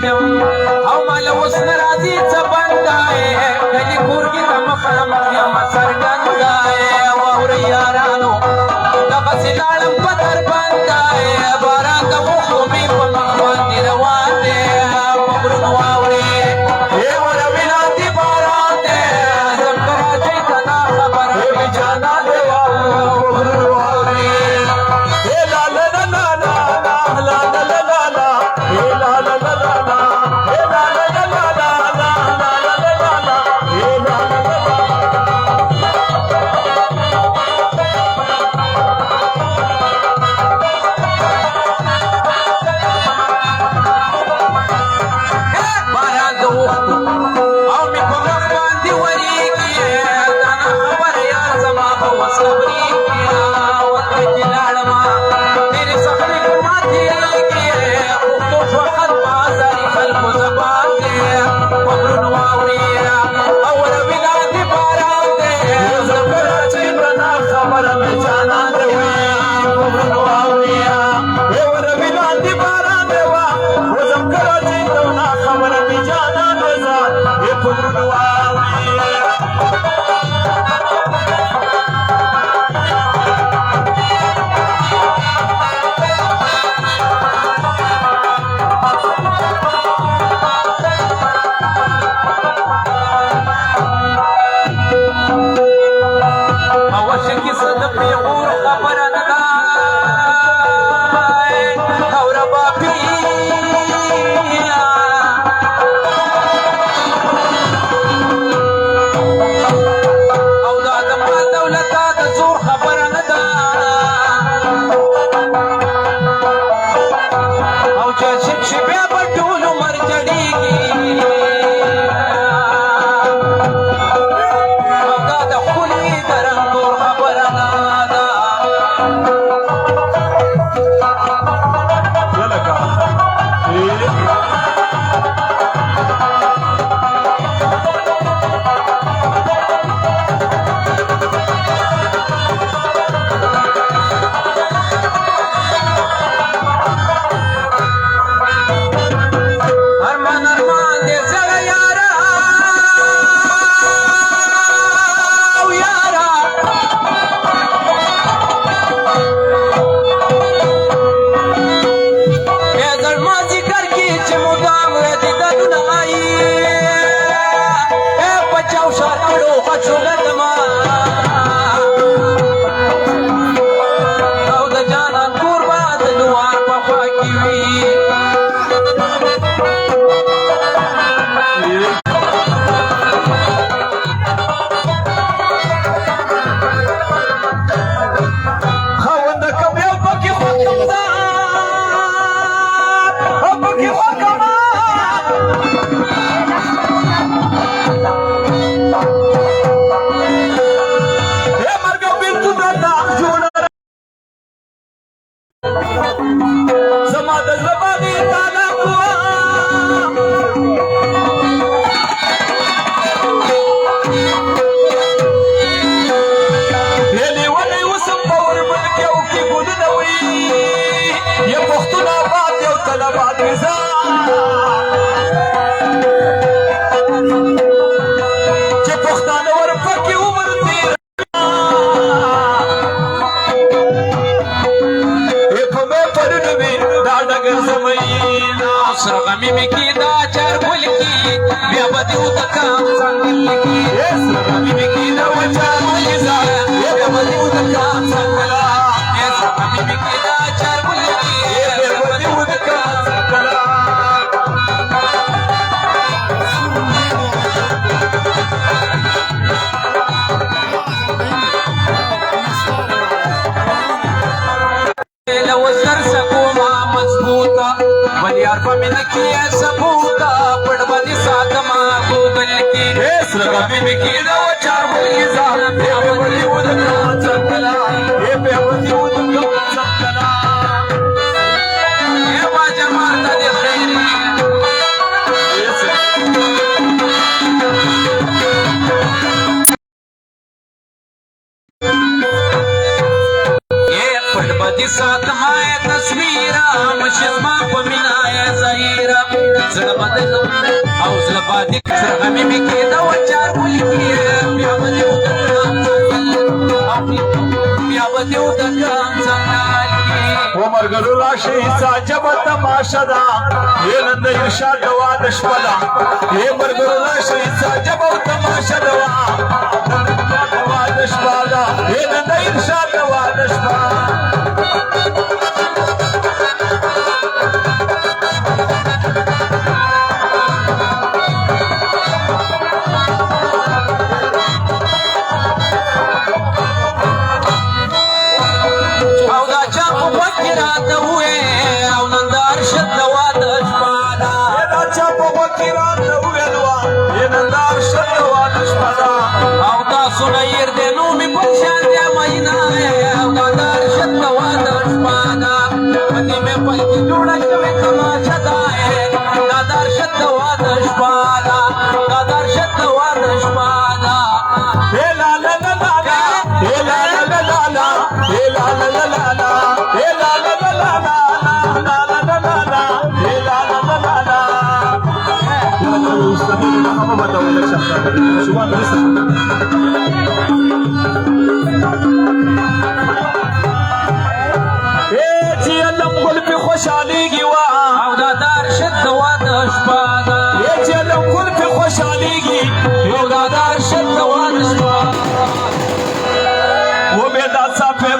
او مال وسن راضي څبندای کلی کور کې تم پړم ما سرګندای وور یارانو دغه سلالم پتر بندای باران د مخو می په مخ باندې روان دی مبرون واوري ای ور ویناتي باران دی زم کراچي تنا خبر می جانا دی مبرون واوري ای لا لا لا لا لا لا لا لا لا ای لا لا لا سرغمی می کی دا چار گل کی بیا بدیو تکام سنگل کی سرغمی می کی دا چار گل کی بیا بدیو تکام سنگل سرغمی می کی دا چار گل کی بیا بدیو تکام प्यार पमिन की है सबूता पड़बदी साथ माँ गूगल की पमिन की दो चार बोली ज़ाल प्यावती उदका चकला ये प्यावती उदका चकला ये वाजा मारता दे खैरी पड़बदी साथ माए तस्वीरा मशमा पमिनाए ज़हीरा ज़रा बदल औज़ला बादी सरगमी में के दवा चार बोली की प्यावती उदका चकला उमर गरुला शेचा जब तमाशा हे नंद इर्षाद वादशपदा हे मरगरुला शेचा जब तमाशा वादशपदा हे नंद इर्षाद वादशपदा सुनैर देनु मी पक्षान त्या महिना दादार शतवाद पाना मनी में पलकी जोड़क में तमाशा दाए दादार शतवाद पाना दादार शतवाद पाना हे ला ला ला ला हे ला ला ला ला हे ला ला ला ला हे ला ला ला ला ला ला ला ला हे ला ला ला ला apa बताओ सुबह خوشحالی گیوا او دادار شد وادش بادا یہ جلم کل پہ خوشحالی گی او دادار شد وادش بادا وہ بیدا سا پہ